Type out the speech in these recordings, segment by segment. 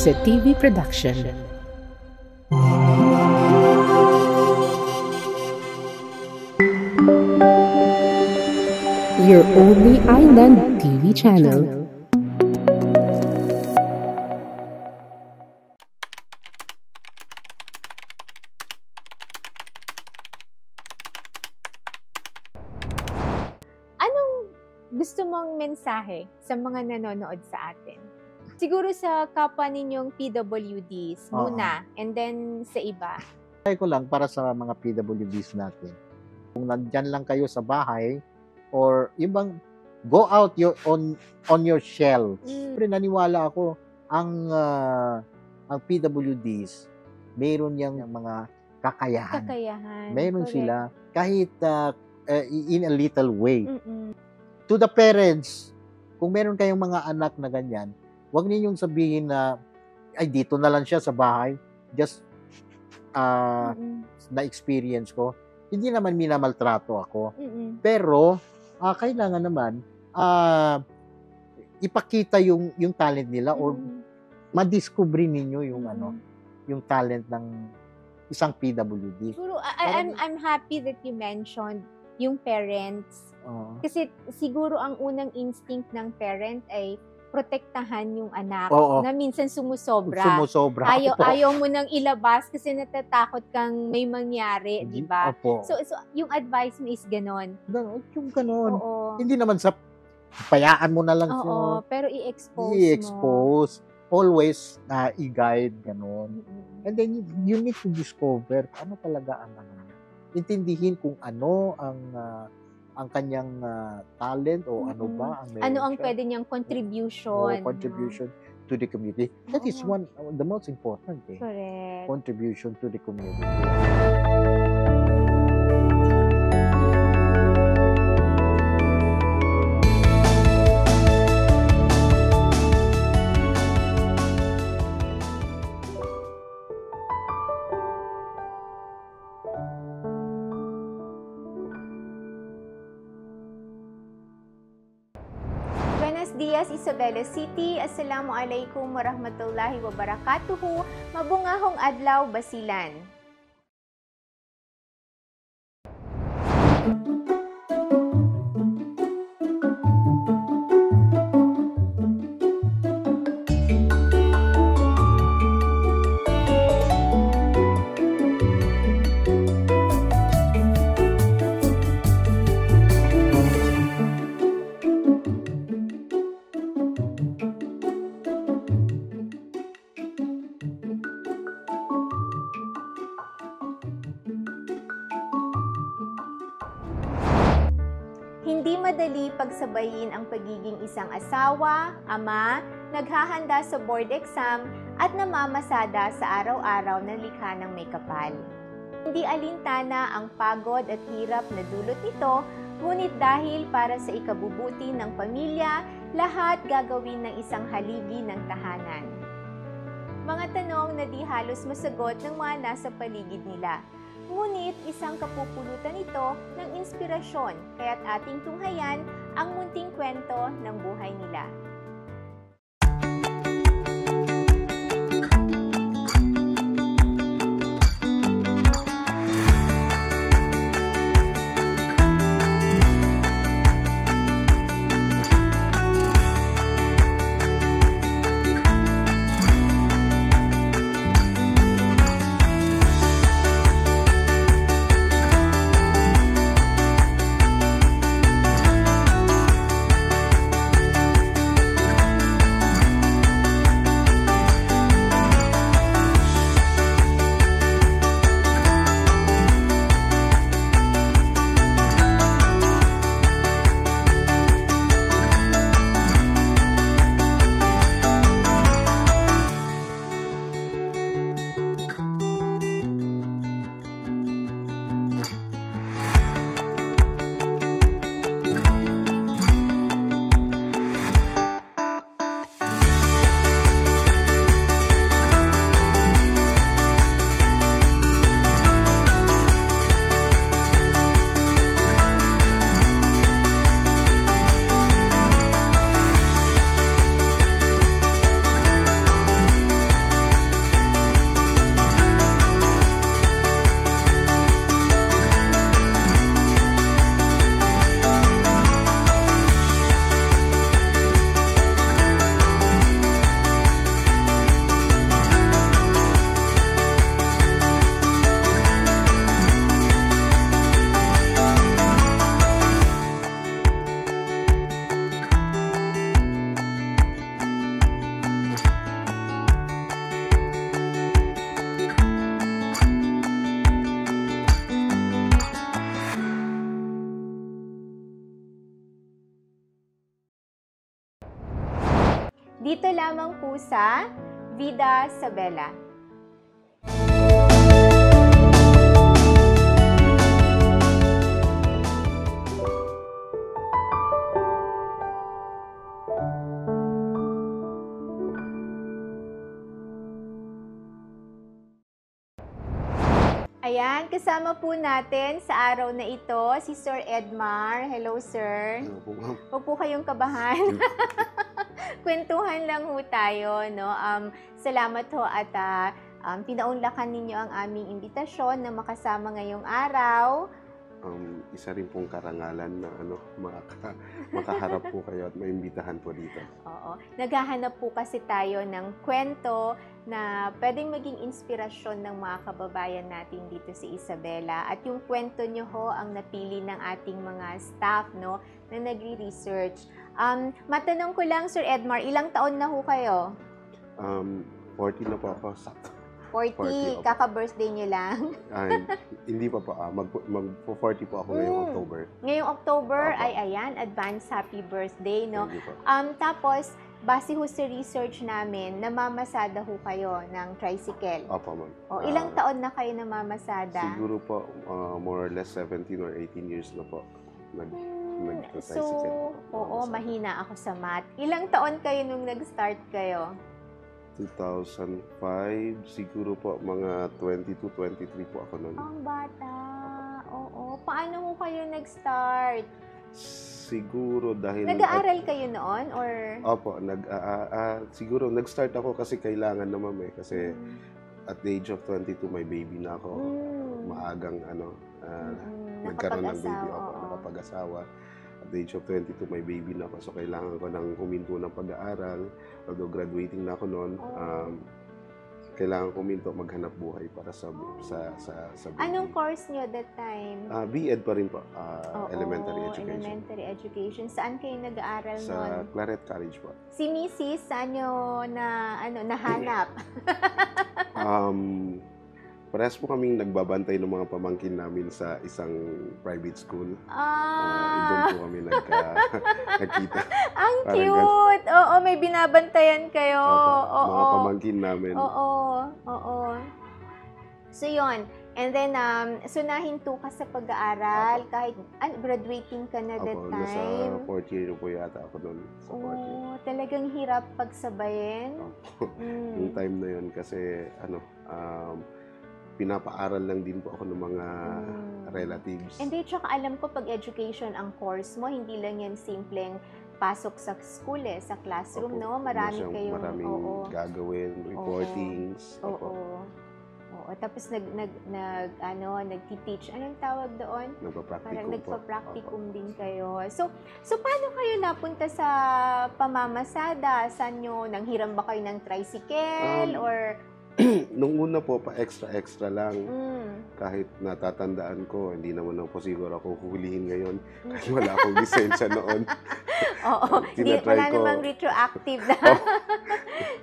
Jose TV Production. Your only island TV channel. Gusto mong mensahe sa mga nanonood sa atin? Siguro sa kapwa ninyong PWDs muna, and then sa iba. Ko lang para sa mga PWDs natin. Kung nandyan lang kayo sa bahay, or ibang go out on your shell. Siyempre naniwala ako, ang PWDs, mayroon yang mga kakayahan. Mayroon correct. Sila, kahit in a little way. To the parents, kung meron kayong mga anak na ganyan, huwag ninyong sabihin na, ay, dito na lang siya sa bahay. Just, na-experience ko. Hindi naman minamaltrato ako. Pero, kailangan naman, ipakita yung talent nila or madiscover ninyo yung yung talent ng isang PWD. Siguro, I'm happy that you mentioned yung parents. Kasi siguro ang unang instinct ng parent ay protektahan yung anak na minsan sumusobra. Ayaw mo nang ilabas kasi natatakot kang may mangyari, di ba? So yung advice mo is ganon. Yung ganon. Hindi naman sa payaan mo na lang siya. Pero i-expose mo. Always i-guide, ganon. And then you need to discover ano talaga ang intindihin kung ano ang kanyang talent o ano ba ang ano ang pwede niyang contribution to the community. That is the most important Correct. Contribution to the community. Buenos dias, Isabela City. Assalamualaikum warahmatullahi wabarakatuh. Mabungahong adlaw, Basilan. Hindi madali pagsabayin ang pagiging isang asawa, ama, naghahanda sa board exam, at namamasada sa araw-araw na likha ng may kapal. Hindi alintana ang pagod at hirap na dulot nito, ngunit dahil para sa ikabubuti ng pamilya, lahat gagawin ng isang haligi ng tahanan. Mga tanong na di halos masagot ng mga nasa paligid nila. Ngunit isang kapupulutan ito ng inspirasyon, kaya't ating tunghayan ang munting kwento ng buhay nila. Dito lamang po sa Vida Sabela. Ayan, kasama po natin sa araw na ito si Sir Edmar. Hello, sir. Hello po, ma'am. Huwag po kayong kabahan. Kwentuhan lang ho tayo, no? Salamat ho at pinaunlakan ninyo ang aming imbitasyon na makasama ngayong araw. Isa rin pong karangalan na makaharap po kayo at maimbitahan po dito. Oo. Naghahanap po kasi tayo ng kwento na pwedeng maging inspirasyon ng mga kababayan natin dito sa Isabela. At yung kwento nyo ho ang napili ng ating mga staff, no, na nagre-research. Matanong ko lang, Sir Edmar, ilang taon na ho kayo? 40 na po ako. Sakto. 40, kaka-birthday nyo lang. Ay, hindi pa po. Mag-40 po ako ngayong October. Ngayong October, Opo. ay ayan, advance happy birthday, no? Thank you po. Tapos, base ho sa research namin, namamasada ho kayo ng tricycle. Opo, ma'am. O, ilang taon na kayo namamasada? Siguro po, more or less 17 or 18 years na po. Nag-tricycle. So, oo, mahina ako sa math. Ilang taon kayo nung nag-start kayo? 2005, siguro po mga 22, 23 po ako noon. Ang bata. Oo. Paano ho kayo nag-start? Siguro dahil... Nag-aaral kayo noon or... Opo, siguro nag-start ako kasi kailangan naman kasi at the age of 22 may baby na ako. Maagang nagkaroon ng baby ako, nakapag-asawa. At the age of 22 may baby na ako, so kailangan ko nang huminto ng pag-aaral. Although graduating na ako noon, kailangan ko huminto maghanap buhay para sa baby. Anong course nyo that time? B.Ed pa rin po, elementary education. Elementary education. Saan kayo nag-aaral Sa noon? Claret College po. Si Mrs. saan nyo nahanap? Parehas po kaming nagbabantay ng mga pamangkin namin sa isang private school. Doon po kami nagkita. Ang cute! Oo, may binabantayan kayo. Opo, mga pamangkin namin. Oo. So, yun. And then, so nahinto ka sa pag-aaral kahit graduating ka na that Opo, time. nasa 4th year po yata ako noon. Sa 4th year. Talagang hirap pagsabayin. Opo. Yung time na yun kasi, pinapaaral lang din po ako ng mga relatives. And then, tsaka alam ko pag education ang course mo, hindi lang yan simpleng pasok sa school sa classroom, Opo, no? Maraming maraming gagawin, reportings. Oo. Tapos nagti-teach. Anong tawag doon? Parang nagpa-practicum din kayo. So paano kayo napunta sa pamamasada? Saan nyo? Nanghiram ba kayo ng tricycle? Or Nung una po, pa-extra lang. Kahit natatandaan ko, hindi naman po siguro ako huhulihin ngayon. Kasi wala akong lisensya noon. Oo, wala namang retroactive na.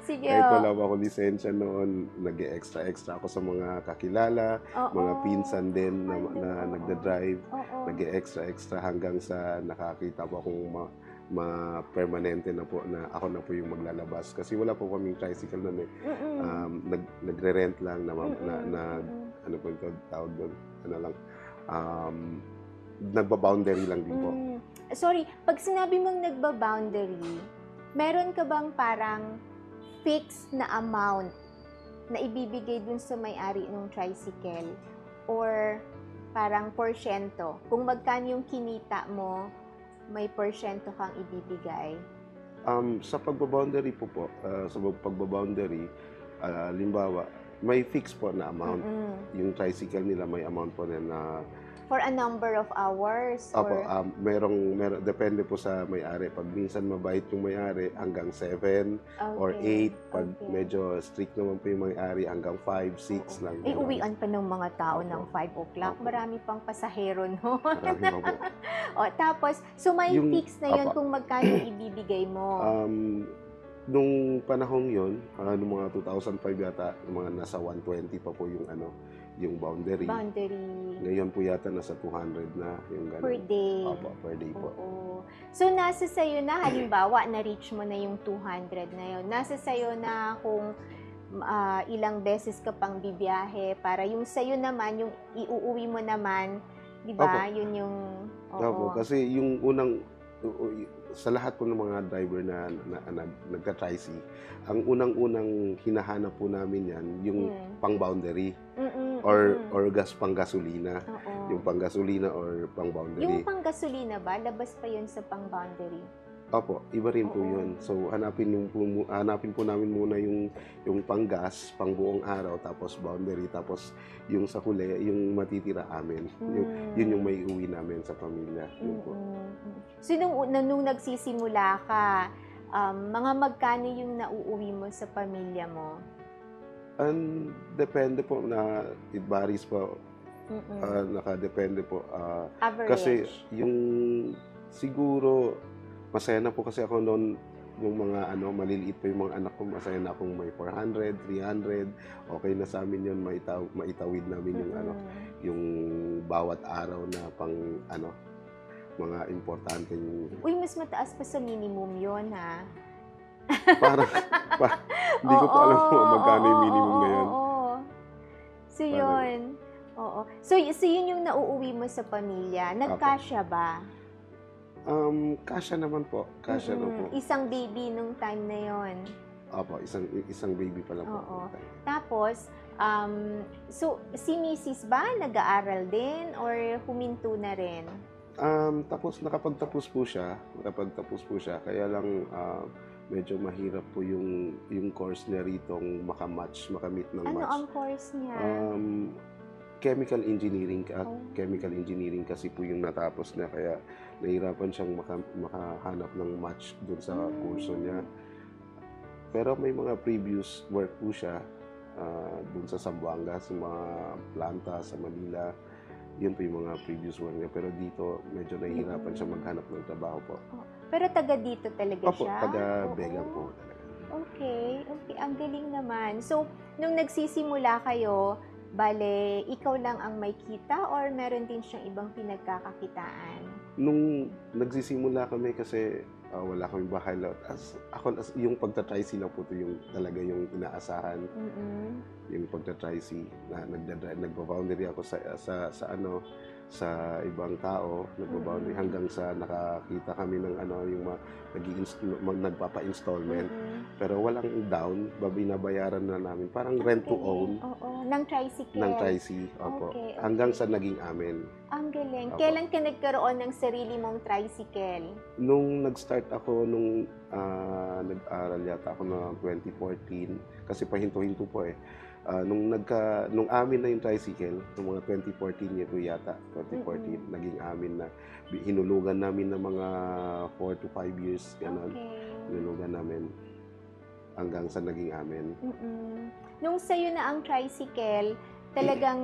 Sige. Kahit wala pa akong lisensya noon, nag-extra ako sa mga kakilala, mga pinsan din na nagda-drive. Nag-extra hanggang sa nakakita po akong ma-permanente na po na ako na po yung maglalabas kasi wala po kaming tricycle noon nagre-rent lang na ano po yung tawag doon, nagba-boundary lang din po. Sorry, pag sinabi mong nagba-boundary, meron ka bang parang fixed na amount na ibibigay dun sa may-ari ng tricycle or parang porsyento? Kung magkano yung kinita mo, may porsyento kang ibibigay? Sa pagbaboundary po, sa pagbaboundary, limbawa, may fix po na amount. Yung tricycle nila may amount po na for a number of hours? Opo, merong, depende po sa may-ari. Pag minsan mabait yung may-ari, hanggang 7 or 8. Pag medyo strict naman po yung may-ari, hanggang 5, 6 lang. Uwian pa ng mga tao ng 5 o'clock. Marami pang pasahero, no? Marami pa po. Tapos, so may fix na yun kung magkano ibibigay mo? nung panahong yon, nung mga 2005 yata, mga nasa 120 pa po yung yung boundary. Ngayon po yata nasa 200 na yung gano'n. Per day. Opo, per day po. Oo. So, nasa sayo na, halimbawa, na-reach mo na yung 200 na yun. Nasa sayo na kung ilang beses ka pang bibiyahe para yung sayo naman, yung iuuwi mo naman, di ba? Yun yung... Opo, kasi yung unang... sa lahat po ng mga driver na nagka-tricy, ang unang-unang hinahanap po namin yan, yung pang-boundary or pang-gasolina. Yung pang-gasolina or pang-boundary. Yung pang-gasolina ba, labas pa yun sa pang-boundary? Opo, iba rin po yun. So, hanapin po namin muna yung pang-gas, pang-buong araw, tapos boundary, tapos yung sa huli, yung matitira amin. Yun yung may uwi namin sa pamilya. Yun po. So, nung nagsisimula ka, mga magkano yung nauuwi mo sa pamilya mo? Depende po na it varies po. Nakadepende po. Average? Kasi yung siguro, masaya na po kasi ako noon, yung mga maliliit pa yung mga anak ko, masaya na akong may 400, 300, okay na sa amin yun, maitawid namin yung yung bawat araw na pang mga importanteng... Uy, mas mataas pa sa minimum yun, ha? Parang, hindi ko pa alam kung magkano yung minimum ngayon. So, yun. So, yun yung nauuwi mo sa pamilya. Nagkasya ba? Kasya naman po. Kasya na po. Isang baby nung time na yon. Opo, isang baby pa lang po. Tapos, so, si Mrs. ba nag-aaral din or huminto na rin? Nakapagtapos po siya. Kaya lang, medyo mahirap po yung course niya ritong makamit ng match. Ano ang course niya? Chemical engineering. Chemical engineering kasi po yung natapos niya, kaya nahirapan siyang makahanap ng match dun sa kurso niya. Pero may mga previous work po siya dun sa Zamboanga, sa mga planta sa Manila. Yun po yung mga previous work niya. Pero dito, medyo nahihirapan siya maghanap ng trabaho po. Pero taga dito talaga siya? Opo, taga Begang po talaga. Okay. Ang galing naman. So, nung nagsisimula kayo, bale, ikaw lang ang may kita or meron din siyang ibang pinagkakakitaan? Nung nagsisimula kami kasi wala kaming bahay. Yung pagta-tricy lang po ito yung talaga yung inaasahan. Yung pagta-tricy na nagba-boundary ako sa ibang tao, nagba-boundary hanggang sa nakakita kami ng yung nagpapa-installment. Pero walang down, binabayaran na namin. Parang rent to own. Ng tricycle. Ng tricy, opo. Okay. Hanggang sa naging amin. Ang galing. Opo. Kailan ka nagkaroon ng sarili mong tricycle? Nung nag-start ako, nung nag-aral yata ako na 2014, kasi pahinto-hinto po eh. Nung amin na yung tricycle, nung mga 2014 niya po yata, 2014, naging amin na. Hinulugan namin ng mga 4 to 5 years, gano'n. Hinulugan namin hanggang sa naging amin. Nung sa'yo na ang tricycle, talagang,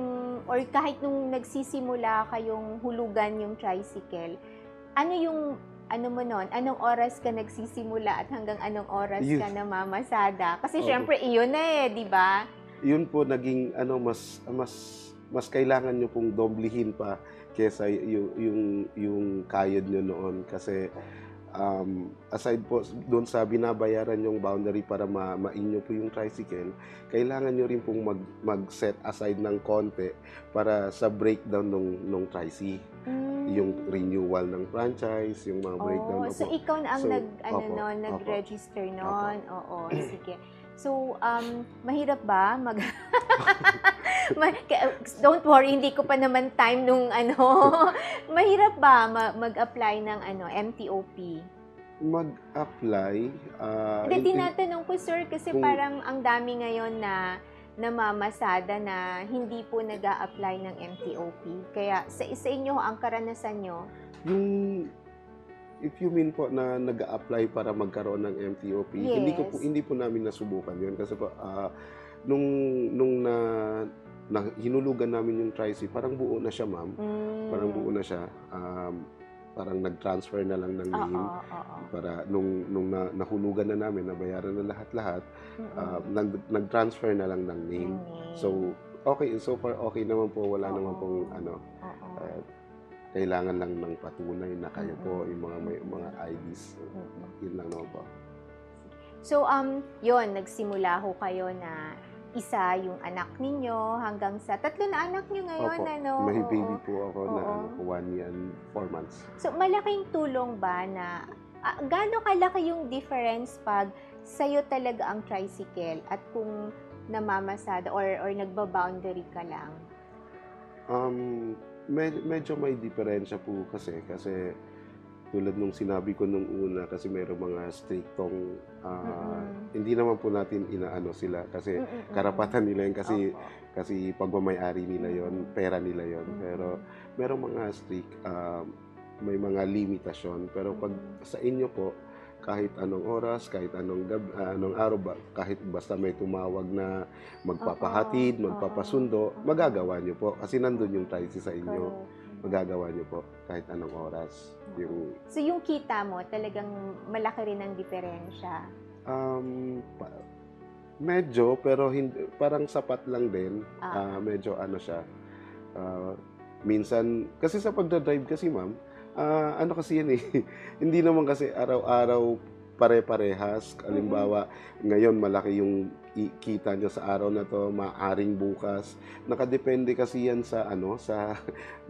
or kahit nung nagsisimula kayong hulugan yung tricycle, anong oras ka nagsisimula at hanggang anong oras ka namamasada? Kasi syempre, iyon na di ba? Yun po naging mas kailangan nyo pong doblehin pa kesa yung kayod nyo noon, kasi aside po doon sa binabayaran yung boundary para ma-inyo po yung tricycle, kailangan nyo rin pong mag-set aside ng konti para sa breakdown nung tricy. Yung renewal ng franchise, yung mga breakdown. So ikaw na ang nag-register noon. Oo, sige. So, mahirap ba don't worry, hindi ko pa naman time nung mahirap ba mag-apply ng MTOP? Mag-apply? Hindi, tinatanong ko, sir, kasi parang ang dami ngayon na namamasada na hindi po nag-a-apply ng MTOP. Kaya sa inyo, ang karanasan nyo? If you mean po na nag-a-apply para magkaroon ng MTOP, yes. hindi po namin nasubukan yun. Kasi po, nung hinulugan namin yung tricy, parang buo na siya, ma'am. Parang buo na siya. parang nag-transfer na lang ng name. Para nung nahulugan na namin, nabayaran na lahat-lahat, nag-transfer na lang ng name. So, okay, so far okay naman po, wala naman pong kailangan lang ng patunay na kayo po, yung mga IDs. Yun lang naman po. So, yun, nagsimula ho kayo na isa yung anak ninyo hanggang sa 3 na anak nyo ngayon, Opo, ano? may baby po ako na 1 year and 4 months. So, malaking tulong ba na, gaano kalaki yung difference pag sa'yo talaga ang tricycle at kung namamasada or nagba-boundary ka lang? Medyo may diferensya po kasi tulad nung sinabi ko nung una, kasi mayroong mga striktong hindi naman po natin inaano sila kasi karapatan nila yun kasi pagmamayari nila yon, pera nila yon. Pero merong mga strict, may mga limitasyon, pero pag sa inyo po, kahit anong oras, kahit anong araw, kahit basta may tumawag na magpapahatid, magpapasundo, magagawa nyo po kasi nandun yung tricycle sa inyo. Magagawa nyo po kahit anong oras. So yung kita mo, talagang malaki rin ang diferensya? Medyo, pero hindi, parang sapat lang din. Medyo ano siya. Minsan, kasi sa pagdadrive kasi ma'am, ano kasi yan hindi naman kasi araw-araw pare-parehas. Halimbawa, ngayon malaki yung kita nyo sa araw na to, maaring bukas. Nakadepende kasi yan sa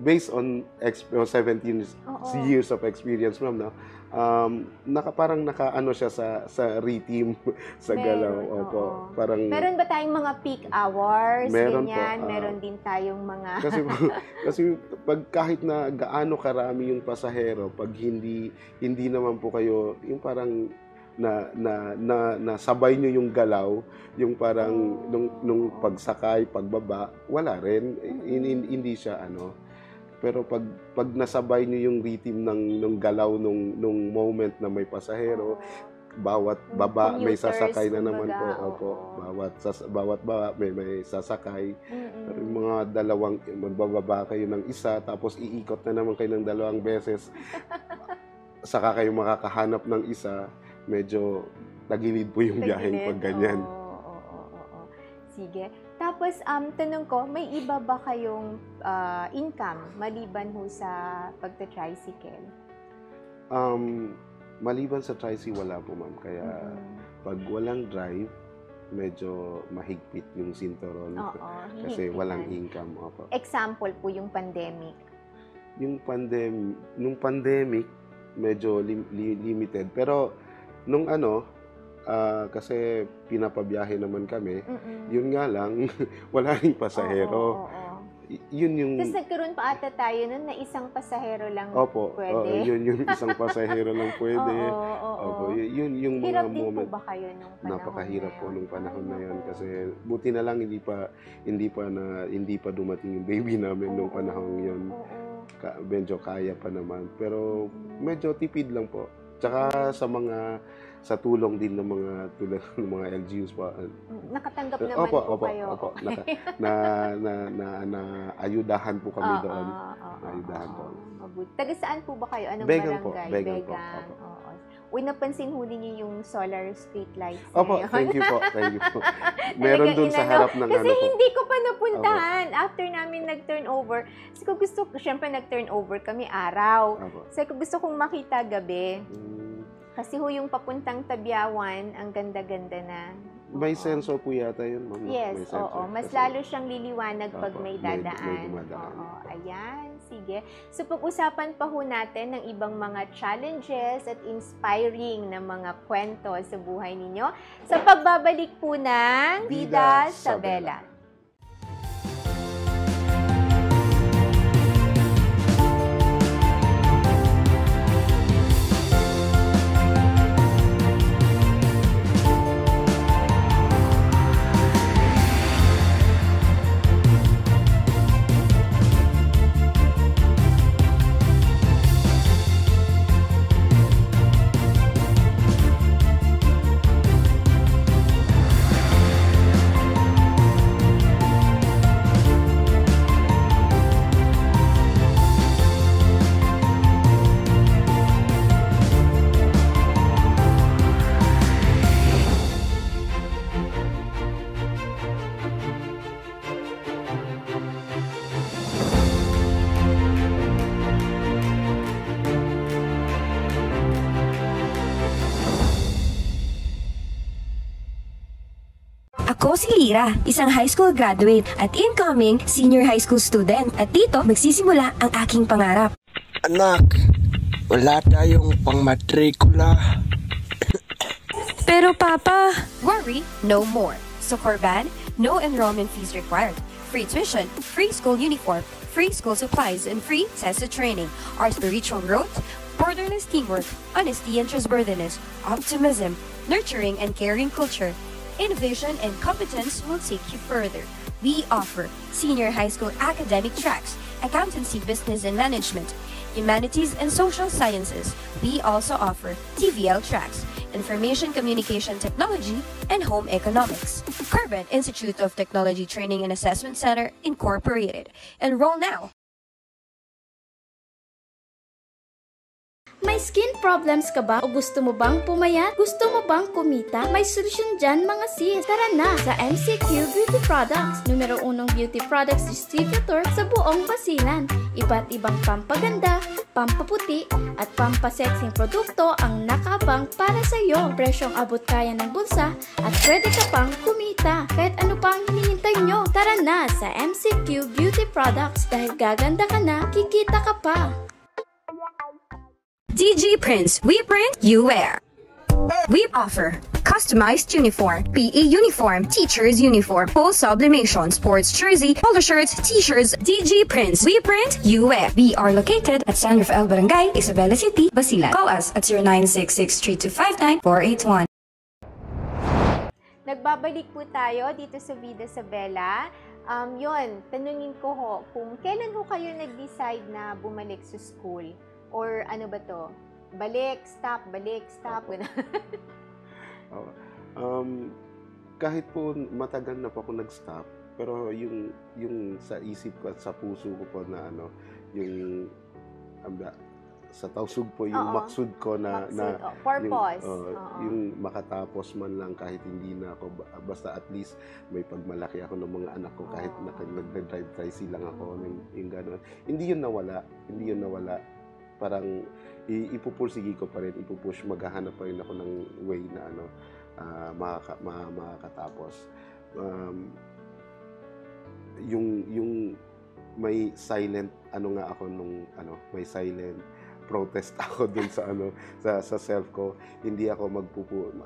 based on 17 years of experience, ma'am, no? Parang naka-ano siya sa rhythm, sa galaw. Opo. Parang, meron ba tayong mga peak hours? Meron ganyan? po. Meron din tayong mga... kasi pag kahit na gaano karami yung pasahero, pag hindi naman po kayo, yung parang nasabay nyo yung galaw, yung parang nung pagsakay, pagbaba, wala rin. Hindi siya Pero pag nasabay nyo yung rhythm ng galaw nung moment na may pasahero, bawat baba may sasakay na naman po. Opo. Bawat baba may sasakay. Pero yung mga dalawang, magbababa kayo ng isa, tapos iikot na naman kayo ng 2 beses. Saka kayo makakahanap ng isa, medyo tagilid po yung biyaheng pag ganyan. Sige. Tapos, tanong ko, may iba ba kayong income maliban ho sa pagta-tricycle? Maliban sa tricycle, wala po, ma'am. Kaya pag walang drive, medyo mahigpit yung sinturon. Kasi walang income. Opo. Example po yung pandemic. Nung pandemic, medyo limited. Pero nung kasi pinapabiyahe naman kami, yun nga lang, wala ring pasahero. Yun yung... Tapos nagkaroon pa ata tayo nun na isang pasahero lang pwede. Yun yung isang pasahero lang pwede. Yun yung mga hirap moment. Hirap din po ba kayo nung panahon Napakahirap na po nung panahon na yun. Kasi buti na lang hindi pa dumating yung baby namin nung panahon yun. Medyo kaya pa naman. Pero medyo tipid lang po. Tsaka sa tulong din ng mga LGUs po. Nakatanggap naman po kayo. Opo. Ayudahan po kami doon. Ayudahan po. Taga saan po ba kayo? Anong Begang barangay? Po. Begang po. Uy, napansin ho ninyo yung solar street lights Opo, thank you po. Meron dun sa harap ng Kasi hindi ko pa napuntahan. After namin nag-turnover, syempre nag-turnover kami araw. Kasi gusto kong makita gabi. Kasi ho yung papuntang Tabiawan, ang ganda-ganda na. May sensor po yata yun, ma'am. Yes, Mas lalo siyang liliwanag pag may dadaan. Ayan, sige. So pag-usapan pa ho natin ng ibang mga challenges at inspiring na mga kwento sa buhay ninyo sa pagbabalik po ng Bida sa Vela. si Lyra, isang high school graduate at incoming senior high school student. At dito magsisimula ang aking pangarap. Anak, wala tayong pangmatrikula. Pero Papa, worry no more. So Corban, no enrollment fees required. Free tuition, free school uniform, free school supplies, and free tested training. Our spiritual growth, borderless teamwork, honesty and trustworthiness, optimism, nurturing and caring culture, innovation and competence will take you further. We offer senior high school academic tracks, accountancy, business and management, humanities and social sciences. We also offer TVL tracks, information communication technology, and home economics. Corban Institute of Technology Training and Assessment Center Incorporated. Enroll now. May skin problems ka ba o gusto mo bang pumayat? Gusto mo bang kumita? May solusyon dyan mga sis. Tara na sa MCQ Beauty Products, numero 1 beauty products distributor sa buong Basilan. Iba't ibang pampaganda, pampaputi, at pampasexing produkto ang nakabang para sa iyo. Presyong abot kaya ng bulsa at pwede ka pang kumita. Kahit ano pa ang hinihintay nyo, tara na sa MCQ Beauty Products dahil gaganda ka na, kikita ka pa. DG Prints, we print, you wear. We offer customized uniform, PE uniform, teacher's uniform, full sublimation, sports jersey, polo shirts, t-shirts. DG Prints, we print, you wear. We are located at San Rafael Barangay, Isabela City, Basilan. Call us at 0966-3259-481. Nagbabalik po tayo dito sa Vida sa Bella. Tanungin ko ho, kung kailan ho kayo nag-decide na bumalik sa school? Or ano ba to? Balik, stop. Kahit po matagal na po ako nag-stop, pero yung sa isip ko at sa puso ko po na yung sa tausug po yung maksud ko na purpose. Yung makatapos man lang kahit hindi na ako, basta at least may pagmalaki ako ng mga anak ko kahit nag-drive tricycle lang ako, yung gano'n. Hindi yun nawala. Parang ipupursige ko pa rin, maghahanap pa rin ako ng way na makakatapos. Yung may silent may silent protest ako dun sa sa self ko. Hindi ako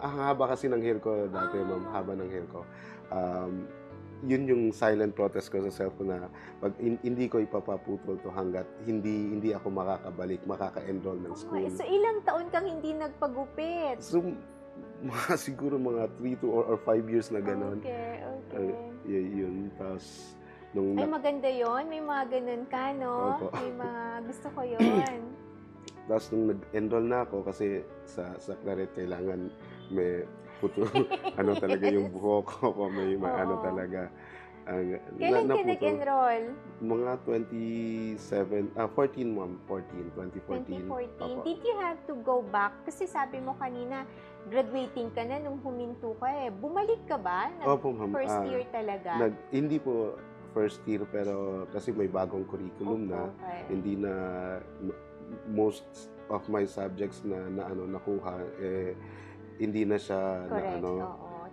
haba kasi ng hair ko dati, ma'am, haba ng hair ko. Yun yung silent protest ko sa self ko na pag hindi ko ipapaputol to hanggat hindi ako makaka-enroll ng school. So ilang taon kang hindi nagpagupit? So siguro mga 3 to or 5 years na gano'n. Okay. Yun. Tapos ay maganda yon, may mga ganun ka, no? Opo. May mga gusto ko yon. Tapos nung nag-enroll na ako kasi sa Claret kailangan may talaga yung buhok ko, may talaga. Kailan ka nag-enroll? Mga 2014, ma'am. 2014. Opo. Did you have to go back? Kasi sabi mo kanina, graduating ka na nung huminto ka eh. Bumalik ka ba? Opo, ma'am. First year talaga? Hindi po first year, pero kasi may bagong curriculum na. Hindi na most of my subjects na nakuha hindi na siya correct,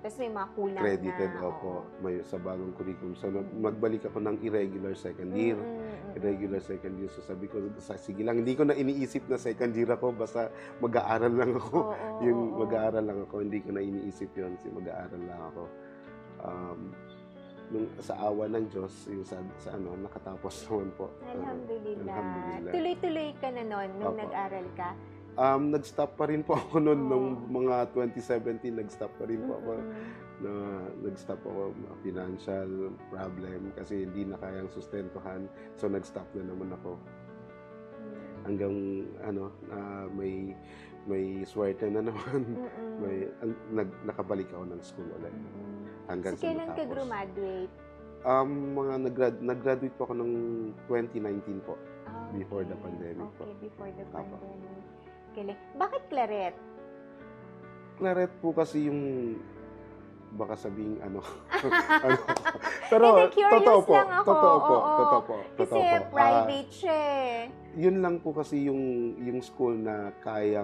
Tapos may mga kulang credited, na. May sa bagong curriculum. So, magbalik ako ng irregular second year. Irregular second year. So, sabi ko, sige lang, hindi ko na iniisip na second year ako, basta mag-aaral lang ako. Mag-aaral lang ako, hindi ko na iniisip yun. Mag-aaral lang ako. Sa awa ng Diyos, yung sa nakatapos naman po. Alhamdulillah. Tuloy-tuloy ka na nun nung nag-aral ka? Nag-stop pa rin po ako noon nung mga 2017, nag-stop pa rin po ako. Nag-stop ako, financial problem kasi hindi na kayang sustentuhan. So nag-stop na naman ako. Hanggang may swerte na naman. Nakabalik ako ng school ulit. Hanggang so kailan ka graduate? Nag-graduate po ako ng 2019 po. Before the pandemic po. Before the pandemic. Bakit Claret? Claret po kasi yung baka sabing ano. ano. Pero Hindi, curious totoo po. lang ako. Totoo po. Oo. Totoo po. Kasi Totoo po. private siya eh. Yun lang po kasi yung school na kaya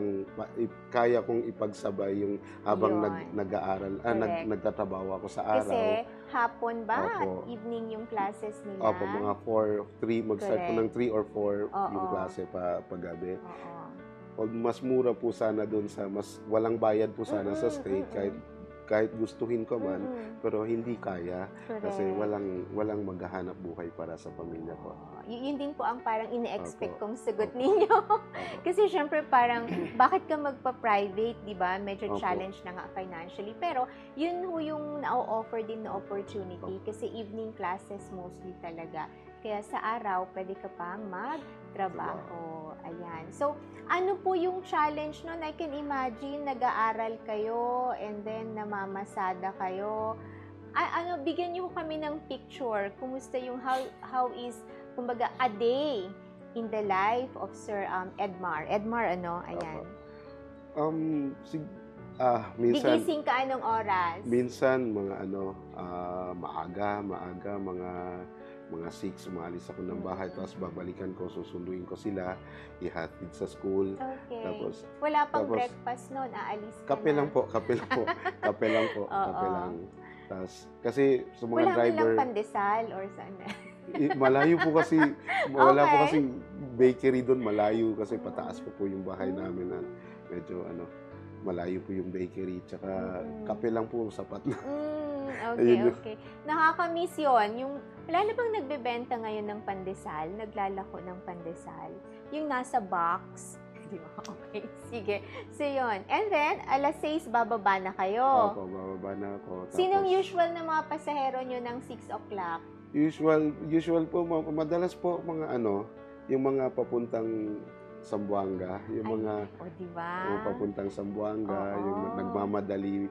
kong ipagsabay yung habang Yun. nag-aaral, Correct. nagtatrabaho ako sa araw. Kasi hapon ba? Opo. Evening yung classes nila? Opo, mga 3, mag-start po ng 3 or 4 yung Oo. klase paggabi. Oo. Mas mura po sana doon sa mas walang bayad po sana sa state kahit gustuhin ko man, pero hindi kaya kasi Correct. walang maghahanap buhay para sa pamilya ko. Yun din po ang parang ine-expect Opo. kong sagot Opo. ninyo. Opo. Kasi syempre parang, bakit ka magpa-private, di ba? Medyo Opo. challenge na nga financially. Pero yun ho yung na-offer din na opportunity kasi evening classes mostly talaga. Kaya sa araw, pwede ka pang magtrabaho. Ayan. So, ano po yung challenge nun? I can imagine, nag-aaral kayo and then namamasada kayo. Bigyan niyo kami ng picture. Kumusta yung how is, kumbaga, a day in the life of Sir Edmar. Edmar, ano? Ayan. Minsan Gigising ka anong oras? minsan mga maaga, mga 6 umalis ako ng bahay tapos babalikan ko, susunduin ko sila, ihatid sa school. Okay. Tapos Wala pang tapos, breakfast noon, aalis ka kape na. lang po. Kape lang po. Oo. Kape lang. Tapos, kasi sa mga Wala man driver, lang pandesal or saan na. malayo po kasi, wala po Okay. kasi bakery doon, malayo kasi pataas po yung bahay namin na medyo malayo po yung bakery. Tsaka kape lang po, sapat na. Ayun Okay. Nakaka-miss yun. Wala na bang nagbebenta ngayon ng pandesal? Naglalako ng pandesal? Yung nasa box? Di ba? Okay, sige. So, yun. And then, alas 6, bababa na kayo. Opo, bababa na ako. Sinong Tapos, usual na mga pasahero nyo ng 6 o'clock? Usual po, madalas po yung mga papuntang Zamboanga, yung mga di ba? papuntang Zamboanga, Oo. yung nagmamadali,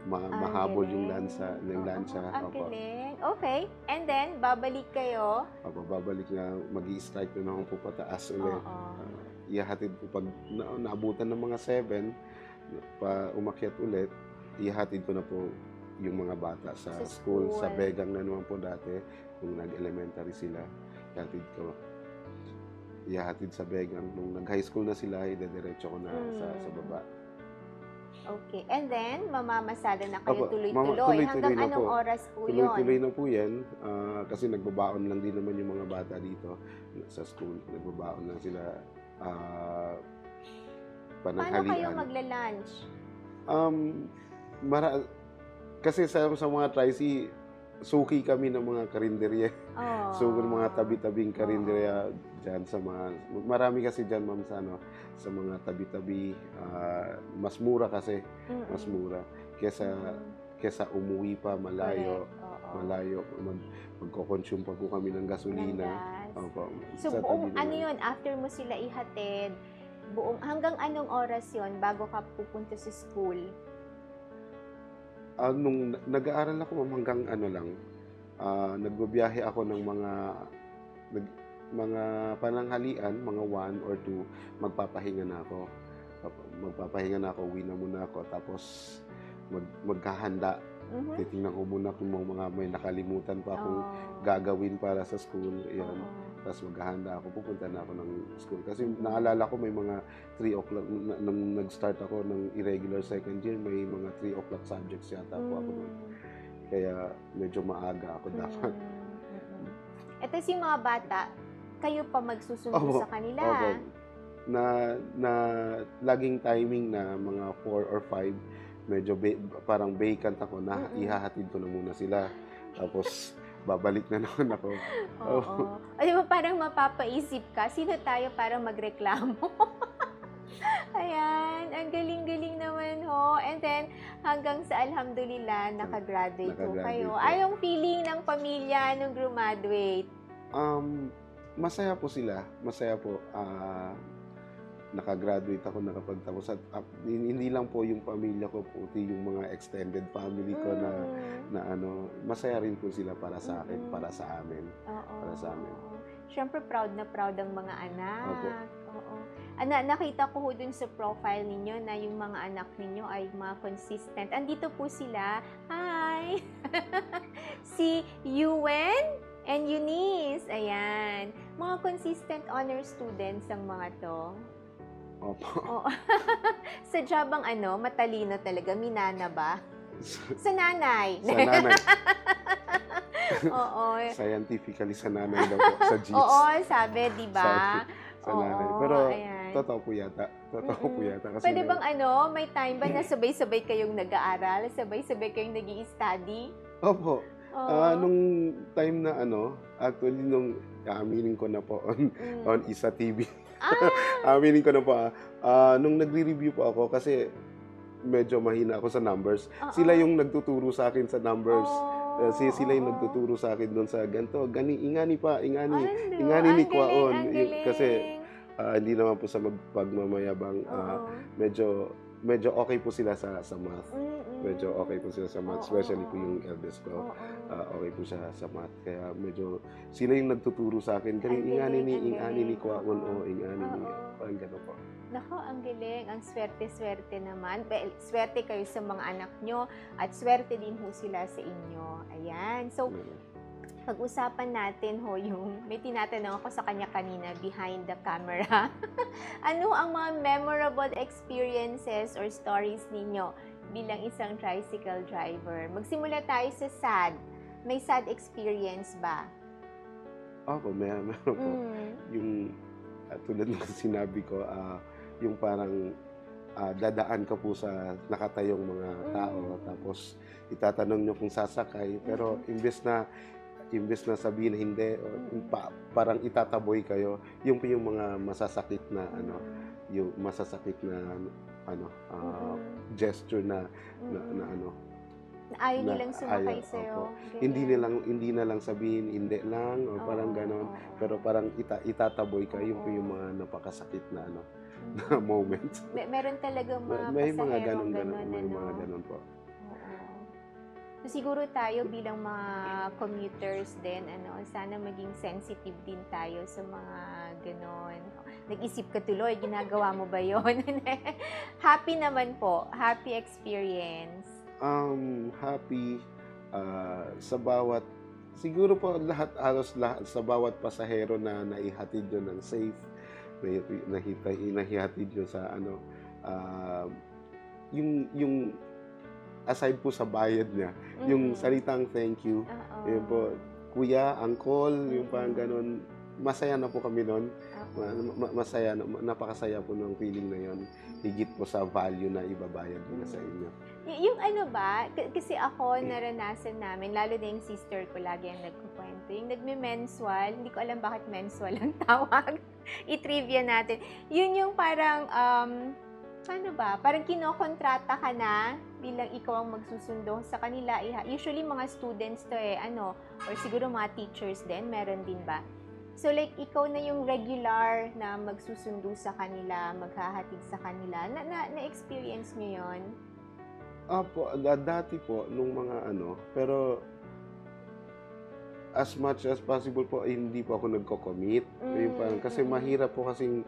mahabol yung galing. lansa. Ang Opo. galing. Okay. And then, babalik kayo. Opo, babalik na, mag-i-strike na ako po pataas ulit. Oo. Ihahatid po pag naabutan ng mga 7, pa umakyat ulit, ihahatid ko na po yung mga bata sa Sa school, sa school. Begang na naman po dati, nung nag-elementary sila, ihatid ko. Ihahatid sa Begang. Nung nag-high school na sila, idediretso ko na sa baba. Okay. And then, mamamasada na kayo Opo, tuloy-tuloy. tuloy-tuloy Hanggang na anong po. oras po Tuloy-tuloy yun? na po yan, kasi nagbabaon lang din naman yung mga bata dito sa school. Nagbabaon lang sila Paano kayo pananghalian. magla-lunch? Kasi sa mga tri-C, suki kami ng mga karinderya. Oh. So, mga tabi-tabing karinderya dyan sa mga... Marami kasi dyan, ma'am, sa mga tabi-tabi. Mas mura kasi. Mas mura. Kesa umuwi pa malayo. Correct. Oo. Malayo. Magko-consume pa po kami ng gasolina. Ng gas. Opo. So, Sa buong tabi naman. yun, after mo sila ihatid, hanggang anong oras yon bago ka pupunta sa school? Nung nag-aaral ako, ma'am, hanggang nagbabiyahe ako ng mga pananghalian, mga 1 or 2, magpapahinga na ako. Uwi na muna ako, tapos magkahanda. Titingnan ko muna kung may nakalimutan pa akong gagawin para sa school. Yan. Tapos maghahanda ako, pupunta na ako ng school. Kasi naalala ko may mga 3 o'clock, nung nag-start ako ng irregular second year, may mga 3 o'clock subjects yata po ako nun. Kaya medyo maaga ako dapat. Ito si mga bata, kayo pa magsusundo sa kanila. Opo. Na laging timing na mga 4 or 5, medyo parang vacant ako na ihahatid ko na muna sila. Tapos babalik na naman ako. Oo. O di ba parang mapapaisip ka, sino tayo para magreklamo? Ayan, ang galing-galing naman ho. And then, hanggang sa alhamdulillah, nakagraduate ho kayo. po. Anong feeling ng pamilya nung graduate? Masaya po sila. Masaya po. Nakagraduate ako, nakapagtapos. At hindi lang po yung pamilya ko, puti yung mga extended family ko na masaya rin po sila para sa akin, para sa amin. Oo. Para sa amin. Siyempre, proud na proud ang mga anak. Opo. Oo. nakita ko ho dun sa profile ninyo na yung mga anak ninyo ay mga consistent. Andito po sila. Hi! Si Yuen and Eunice. Ayan. Mga consistent honor students ang mga to. Opo. Oh. Sadya bang matalino talaga? Minana ba? Sa nanay. Sa nanay. Oo. Scientifically sa nanay daw po. Sa genes. Oo, sabi, di ba? Sa nanay. Pero, totoo po yata. Kasi pwede bang may time ba na sabay-sabay kayong nag-aaral? Sabay-sabay kayong nag-i-study? Opo. Nung time na actually nung aminin ko na po on Isa TV. Aminin ko na po nung nagre-review po ako kasi medyo mahina ako sa numbers. Sila yung nagtuturo sa akin sa numbers. Sila yung nagtuturo sa akin doon sa ganito, ingani ni Kwaon. Kasi hindi naman po sa pagmamayabang, medyo okay po sila sa math. Medyo okay po sila sa math, especially po yung eldest ko. Okay po siya sa math. Kaya medyo sila yung nagtuturo sa akin. Ingani ni Kwaon, ingani ni, parang gano'n po. Nako, ang galing. Ang swerte-swerte naman. Swerte kayo sa mga anak nyo at swerte din ho sila sa inyo. Ayan. So, pag-usapan natin yung, may tinatanong ako sa kanya kanina behind the camera. Ano ang mga memorable experiences or stories ninyo bilang isang tricycle driver? Magsimula tayo sa sad. May sad experience ba? Ako, meron po. Yung, tulad ng sinabi ko, yung parang dadaan ka po sa nakatayong mga tao, tapos itatanong nyo kung sasakay, pero imbes na sabihin hindi, parang itataboy kayo, yung mga masasakit na yung masasakit na gesture na ayaw nilang sumakay sa'yo. Hindi na lang sabihin hindi lang o parang ganon, pero parang itataboy ka, yung mga napakasakit na na moment. Meron talaga mga may mga ganon, may mga ganon po. So, siguro tayo bilang mga commuters din, sana maging sensitive din tayo sa mga ganon. Nag-isip ka tuloy, ginagawa mo ba yun? Happy naman po. Happy experience. Happy sa bawat, siguro po halos lahat, sa bawat pasahero na naihatid yun ng safe, nahihatid yun sa yung aside po sa bayad niya, yung salitang thank you, yun po, kuya, uncle, yung parang ganun, masaya na po kami nun. Masaya, napakasaya po ng feeling na yun. Higit po sa value na ibabayad nila sa inyo. Yung ba, kasi ako naranasan namin, lalo na yung sister ko lagi ang nagkukwento, yung nagme-mensual, hindi ko alam bakit mensual ang tawag, i-trivia natin. Yun yung parang, parang kinokontrata ka na bilang ikaw ang magsusundo sa kanila. Usually mga students to or siguro mga teachers din, meron din ba? So like, ikaw na yung regular na magsusundo sa kanila, maghahatid sa kanila. Na-experience nyo yun? Po, dati po, nung mga pero as much as possible po, hindi po ako nagko-commit. Kasi mahirap po kasing,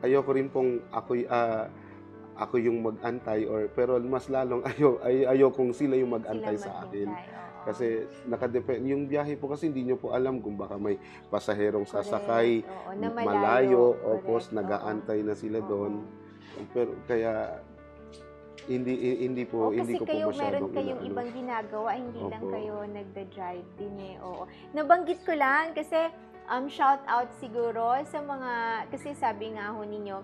ayoko rin pong ako yung mag-antay, pero mas lalong ayokong sila yung mag-antay sa akin. Kasi yung biyahe po kasi hindi nyo po alam kung baka may pasaherong sasakay na malayo o nag-aantay na sila doon. Pero kaya hindi ko po masyadong meron kayong ibang ginagawa, hindi lang kayo nagda-drive din Nabanggit ko lang kasi shout out siguro sa mga, kasi sabi nga ho ninyo,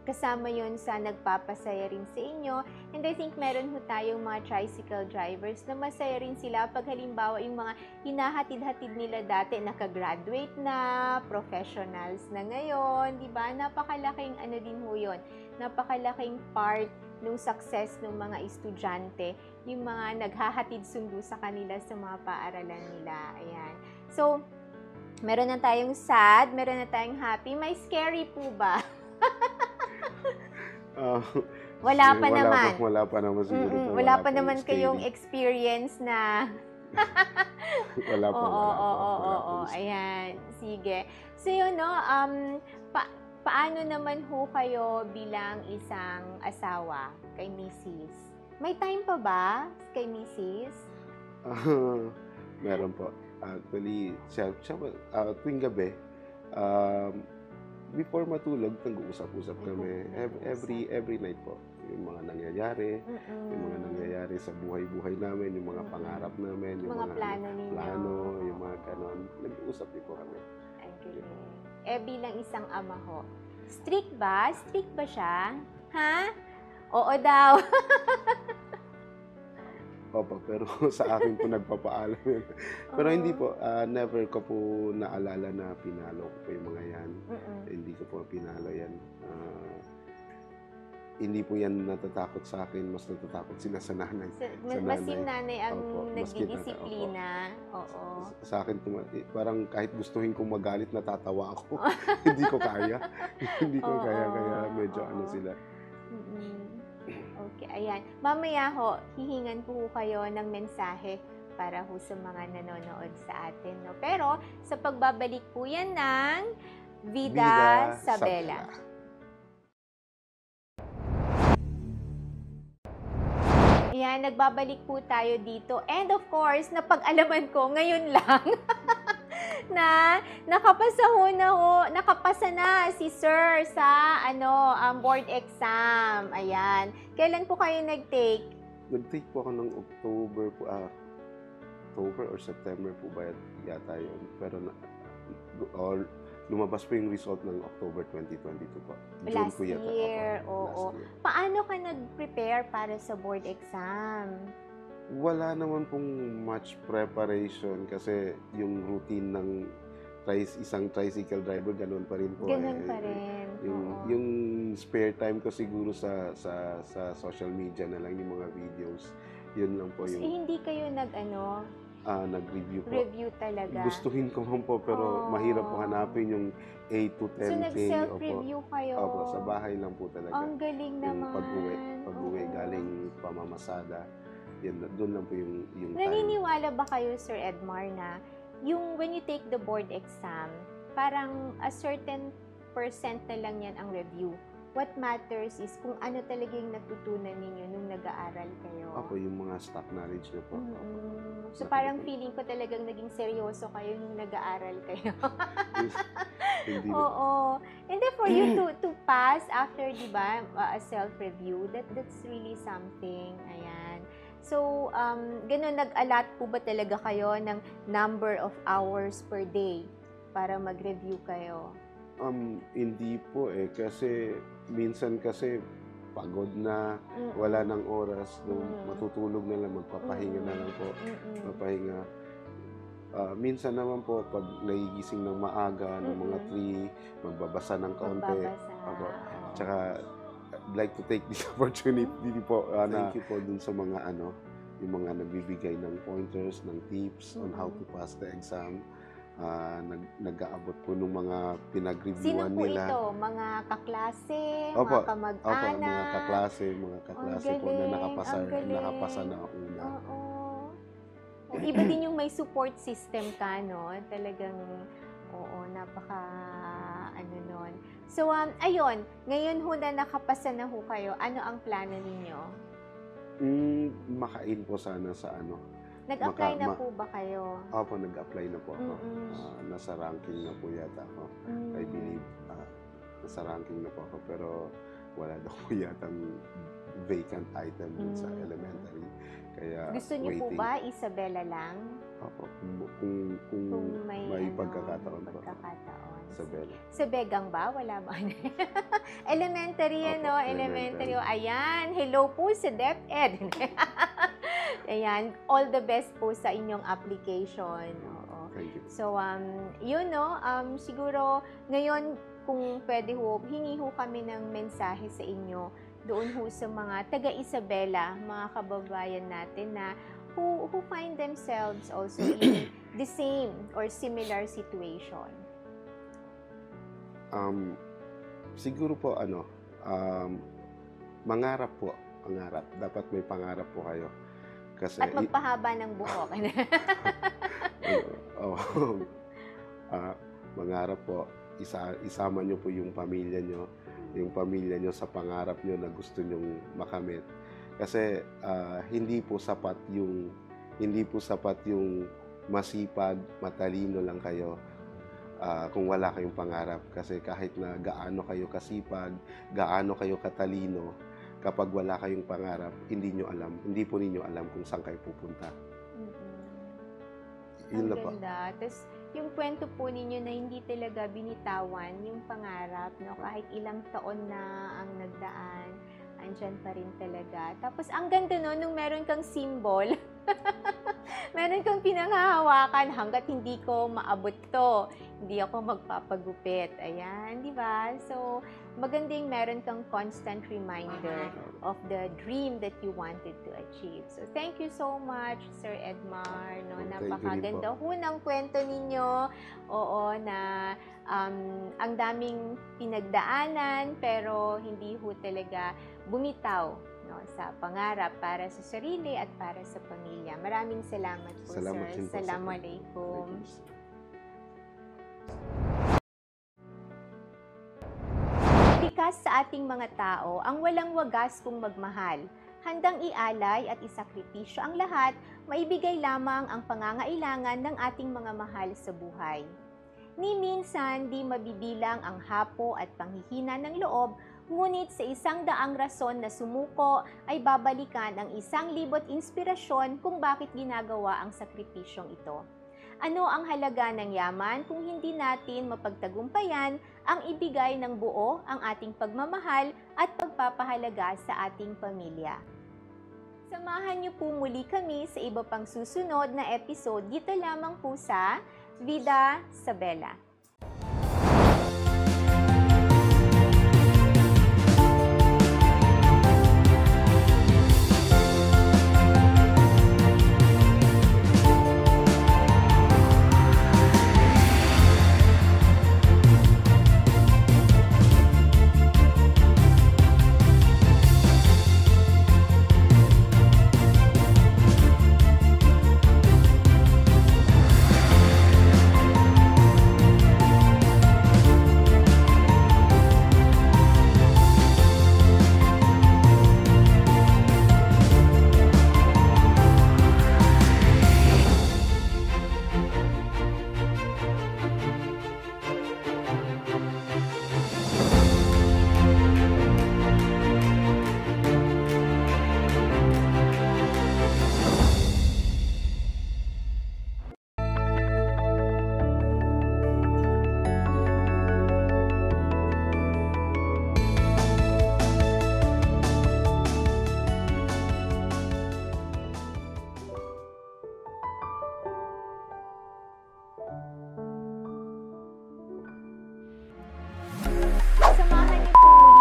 kasama yun sa nagpapasaya rin sa inyo. And I think meron ho tayong mga tricycle drivers na masaya rin sila pag halimbawa yung mga hinahatid-hatid nila dati, nakagraduate na, professionals na ngayon, di ba? Napakalaking din ho yun. Napakalaking part ng success ng mga estudyante, yung mga naghahatid sundo sa kanila sa mga paaralan nila. Ayan. So, meron na tayong sad, meron na tayong happy. May scary po ba? Wala pa naman siguro. Wala pa naman kayong experience na wala po. Ayan, sige. So yun paano naman ho kayo bilang isang asawa kay Mrs.? May time pa ba kay Mrs.? Meron po. Actually, siya tuwing gabi, before matulog, nag-uusap-usap kami. Every night po. Yung mga nangyayari, yung mga nangyayari sa buhay-buhay namin, yung mga pangarap namin, yung mga plano, yung mga ganon. Nag-uusap din po kami. Ay, galing. Bilang isang ama ho, strict ba? Strict ba siya? Ha? Oo daw. Opo, pero sa akin po nagpapaalam yun. Pero hindi po, never ko po naalala na pinalo ko po yung mga yan. Hindi ko po pinalo yan. Hindi po yan natatakot sa akin, mas natatakot sila sa nanay. Mas yung nanay ang nagdidisiplina. Oo. Sa akin, parang kahit gustuhin kong magalit, natatawa ako. Hindi ko kaya. Hindi ko kaya medyo ano sila. Okay, ayan. Mamaya ho, hihingan po kayo ng mensahe para ho sa mga nanonood sa atin. No? Pero, sa pagbabalik po yan ng Vida Sabela. Ayan, nagbabalik po tayo dito. And of course, napag-alaman ko ngayon lang na nakapasa na si Sir sa board exam. Ayan. Kailan po kayo nag-take? Nag-take po ako ng October or September po ba yata yun. Pero lumabas po yung result ng October 2022 po. Last year, oo. Paano ka nag-prepare para sa board exam? Wala naman pong much preparation kasi yung routine ng isang tricycle driver, ganun pa rin po. Ganun pa rin. Yung spare time ko siguro sa social media na lang, yung mga videos. Yun lang po yung... Hindi kayo nag-review po. Review talaga. Gustuhin ko man po, pero mahirap po hanapin yung 8 to 10 so, nag-self-review kayo? Opo, sa bahay lang po talaga. Ang galing naman. Yung pag-uwi galing pamamasada. Doon lang po yung time. Naniniwala ba kayo, Sir Edmar, na when you take the board exam, parang a certain % na lang yan ang review. What matters is kung ano talaga yung natutunan ninyo nung nag-aaral kayo. Ako, yung mga stock knowledge na po. So parang feeling ko talagang naging seryoso kayo nung nag-aaral kayo. Oo. And then for you to pass after, di ba, a self-review, that's really something. Ayan. So, ganun, nag-allot po ba talaga kayo ng number of hours per day para mag-review kayo? Hindi po kasi minsan kasi pagod na, wala ng oras, matutulog na lang, magpapahinga na lang po. Papahinga. Minsan naman po, pag nagigising ng maaga, ng mga 3, magbabasa ng kaunti. Tsaka, I'd like to take this opportunity po. Thank you po dun sa mga yung mga nagbibigay ng pointers, ng tips on how to pass the exam. Nag-aabot po ng mga pinag-reviewan nila. Sino po ito? Mga kaklase? Opo, mga kamag-anak? Opo, mga kaklase po na nakapasa na una. Oo. Iba din yung may support system ka, no? Talagang, napaka, nun. So, ayun, ngayon ho na nakapasa na ho kayo, ano ang plano ninyo? Makain po sana sa Nag-apply na po ba kayo? Opo, nag-apply na po ako. Nasa ranking na po yata ako. I believe, nasa ranking na po ako. Pero wala daw po yatang vacant item dun sa elementary. Kaya gusto niyo po ba Isabela lang? Opo, kung may pagkakataon po. Isabela. Sa Begang ba? Wala ba? Elementary yan, no? Elementary. Ayan. Hello po sa DepEd. Ayan. All the best po sa inyong application. Oo. Thank you. So, siguro, ngayon, kung pwede ho, hingi ho kami ng mensahe sa inyo doon ho sa mga taga-Isabela, mga kababayan natin na who find themselves also in the same or similar situation. Siguro po mangarap po. Dapat may pangarap po kayo. Kasi at magpahaba ng buhok. Mangarap po. isama nyo po yung pamilya nyo sa pangarap nyo na gusto nyong makamit. Kasi hindi po sapat yung masipag, matalino lang kayo kung wala kayong pangarap. Kasi kahit na gaano kayo kasipag, gaano kayo katalino, kapag wala kayong pangarap, hindi po ninyo alam kung saan kayo pupunta. Yun na po. Tapos, yung kwento po ninyo na hindi talaga binitawan yung pangarap, no? Kahit ilang taon na ang nagdaan, andyan pa rin talaga. Tapos, ang ganda no, nung meron kang symbol, meron kang pinanghahawakan hanggat hindi ko maabot to. Hindi ako magpapagupit. Ayan, di ba? So, magandang meron kang constant reminder of the dream that you wanted to achieve. So, thank you so much, Sir Edmar. No? Napakaganda ho ng kwento ninyo. Oo, na ang daming pinagdaanan, pero hindi ho talaga bumitaw, no, sa pangarap para sa sarili at para sa pamilya. Maraming salamat po, Sir. Assalamualaikum. Likas sa ating mga tao ang walang wagas kung magmahal. Handang ialay at isakripisyo ang lahat, maibigay lamang ang pangangailangan ng ating mga mahal sa buhay. Ni minsan di mabibilang ang hapo at panghihina ng loob, ngunit sa 100 rason na sumuko ay babalikan ang 1,000 inspirasyon kung bakit ginagawa ang sakripisyong ito. Ano ang halaga ng yaman kung hindi natin mapagtagumpayan ang ibigay ng buo ang ating pagmamahal at pagpapahalaga sa ating pamilya? Samahan niyo po muli kami sa iba pang susunod na episode dito lamang po sa Vida Sabela.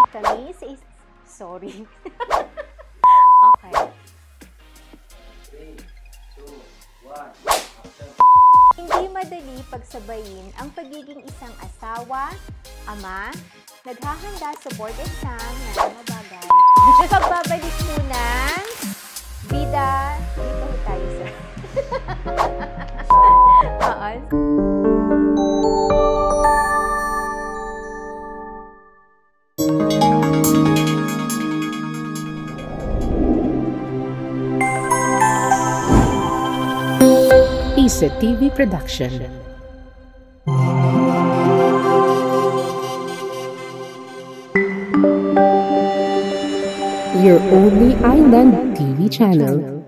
Kami sa sorry. Okay. 3, 2, 1. Hindi madali pagsabayin ang pagiging isang asawa, ama, naghahanda sa board exam na mga bagay. Pagbabalik po ng Vida, dito tayo sa Isa TV Production. Your only island TV channel.